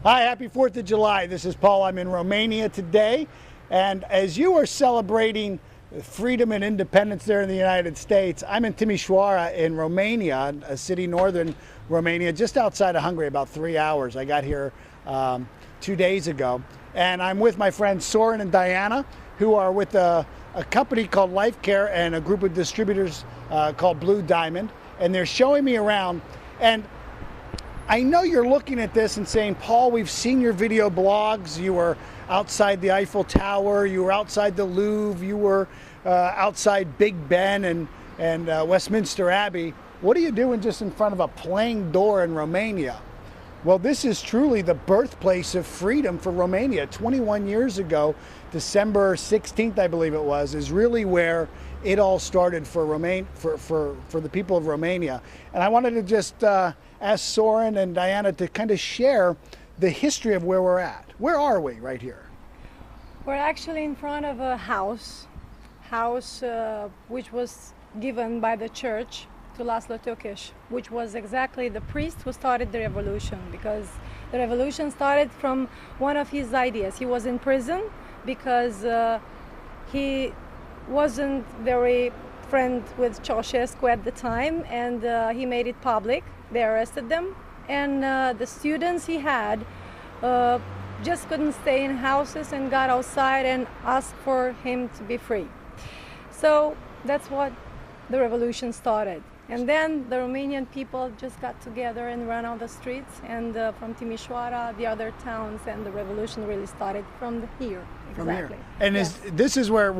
Hi, happy 4th of July. This is Paul. I'm in Romania today. And as you are celebrating freedom and independence there in the United States, I'm in Timișoara in Romania, a city northern Romania, just outside of Hungary, about 3 hours. I got here 2 days ago. And I'm with my friends Soren and Diana, who are with a company called Life Care and a group of distributors called Blue Diamond. And they're showing me around. And I know you're looking at this and saying, Paul, we've seen your video blogs. You were outside the Eiffel Tower. You were outside the Louvre. You were outside Big Ben and Westminster Abbey. What are you doing just in front of a plain door in Romania? Well, this is truly the birthplace of freedom for Romania. 21 years ago, December 16th, I believe it was, is really where it all started for the people of Romania. And I wanted to just ask Soren and Diana to kind of share the history of where we're at. Where are we right here? We're actually in front of a house which was given by the church to Laszlo Tökés, which was exactly the priest who started the revolution, because the revolution started from one of his ideas. He was in prison because he wasn't very friend with Ceausescu at the time, and he made it public. They arrested them, and the students he had just couldn't stay in houses and got outside and asked for him to be free. So that's what the revolution started. And then the Romanian people just got together and ran on the streets, and from Timișoara, the other towns, and the revolution really started from here. From exactly. here. And yes. this is where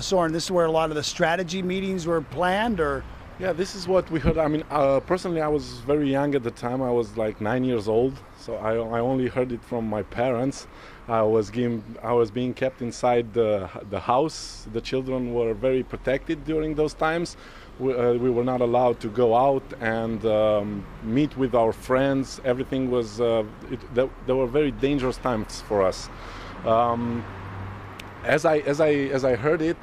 Soren, this is where a lot of the strategy meetings were planned, or? Yeah, this is what we heard. I mean, personally, I was very young at the time. I was like 9 years old, so I only heard it from my parents. I was being kept inside the house. The children were very protected during those times. We were not allowed to go out and meet with our friends. Everything was. There were very dangerous times for us. As I heard it.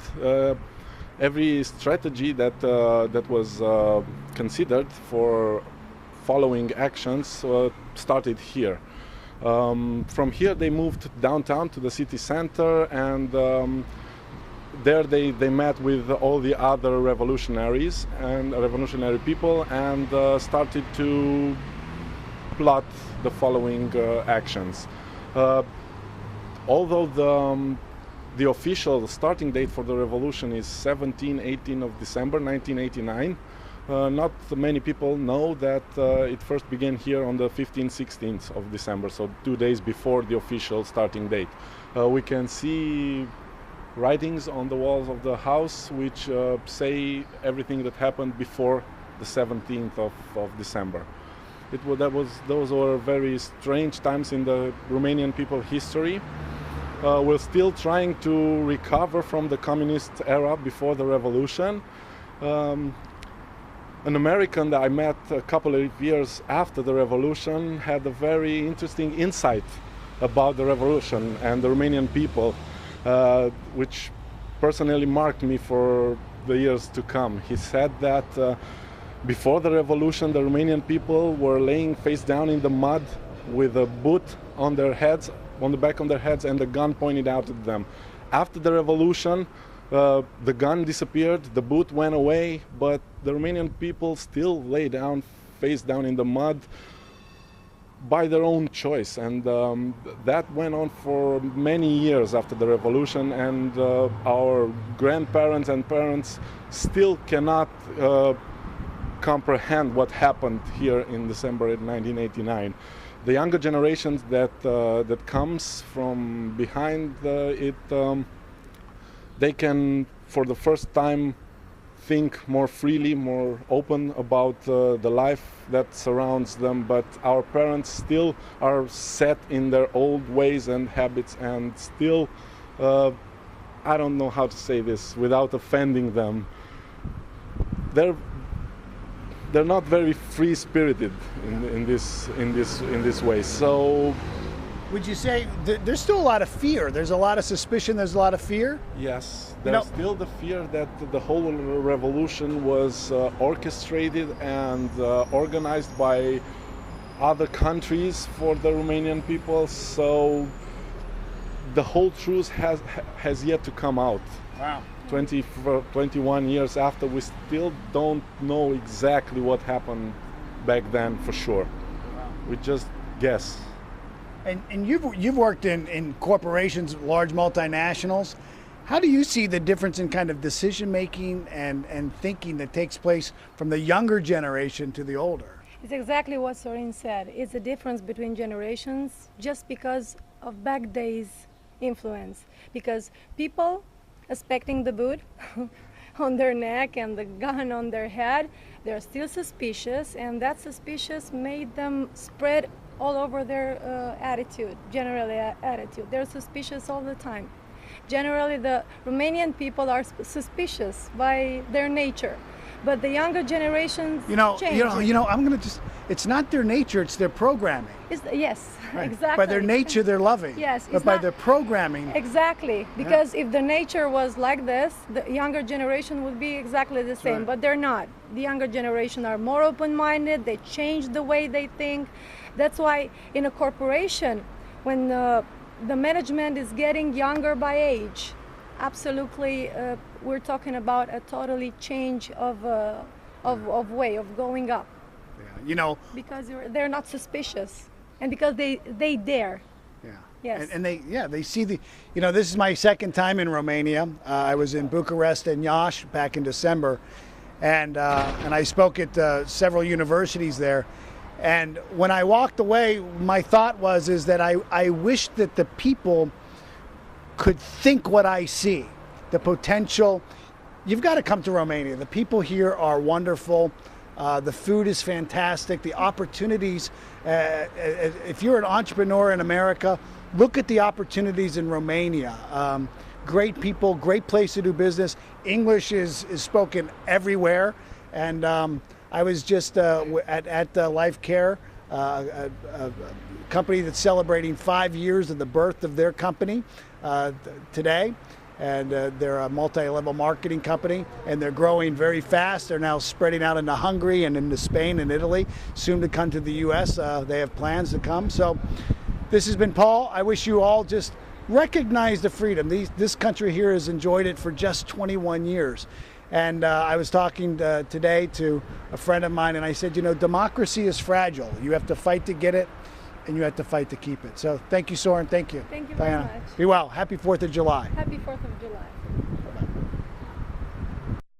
Every strategy that was considered for following actions started here. From here they moved downtown to the city center, and there they met with all the other revolutionaries and revolutionary people, and started to plot the following actions. Although the official starting date for the revolution is 18 of December 1989. Not many people know that it first began here on the 16th of December, so 2 days before the official starting date. We can see writings on the walls of the house which say everything that happened before the 17th of December. Those were very strange times in the Romanian people's history. We're still trying to recover from the communist era before the revolution. An American that I met a couple of years after the revolution had a very interesting insight about the revolution and the Romanian people, which personally marked me for the years to come. He said that before the revolution, the Romanian people were laying face down in the mud with a boot on their heads, on the back of their heads, and the gun pointed out at them. After the revolution, the gun disappeared, the boot went away, but the Romanian people still lay down, face down in the mud by their own choice. And that went on for many years after the revolution, and our grandparents and parents still cannot comprehend what happened here in December 1989. The younger generations that comes from behind it, they can, for the first time, think more freely, more open about the life that surrounds them. But our parents still are set in their old ways and habits, and still, I don't know how to say this without offending them. They're not very free-spirited in this way. So, would you say there's still a lot of fear? There's a lot of suspicion. There's a lot of fear. Yes, there's still the fear that the whole revolution was orchestrated and organized by other countries for the Romanian people. So the whole truth has yet to come out. Wow. 21 years after, we still don't know exactly what happened back then for sure. We just guess. And you've worked in corporations, large multinationals. How do you see the difference in kind of decision making and thinking that takes place from the younger generation to the older? It's exactly what Sorin said. It's a difference between generations just because of back days influence. Because people expecting the boot on their neck and the gun on their head, they're still suspicious, and that suspicious made them spread all over their attitude, generally attitude. They're suspicious all the time. Generally, the Romanian people are suspicious by their nature, but the younger generations change. I'm going to it's not their nature, it's their programming. Yes, right. Exactly. By their nature, they're loving. Yes, but by their programming. Exactly, because if the nature was like this, the younger generation would be exactly the same, right. But they're not. The younger generation are more open-minded, they change the way they think. That's why in a corporation, when the management is getting younger by age, absolutely, we're talking about a totally change of way of going up. Yeah, because they're not suspicious, and because they dare. Yeah. Yes. And they see this is my second time in Romania. I was in Bucharest and Iași back in December, and I spoke at several universities there. And when I walked away, my thought is that I wish that the people could think what I see, the potential. You've got to come to Romania. The people here are wonderful. The food is fantastic. The opportunities, if you're an entrepreneur in America, look at the opportunities in Romania. Great people, great place to do business. English is spoken everywhere. And I was just at Life Care, a company that's celebrating 5 years of the birth of their company today. And they're a multi-level marketing company, and they're growing very fast. They're now spreading out into Hungary and into Spain and Italy, soon to come to the U.S. They have plans to come. So this has been Paul. I wish you all just recognize the freedom. This country here has enjoyed it for just 21 years. And I was talking today to a friend of mine, and I said, democracy is fragile. You have to fight to get it, and you have to fight to keep it. So thank you, Sorin. Thank you. Thank you Diana. very much. Be well. Happy 4th of July. Happy 4th of July.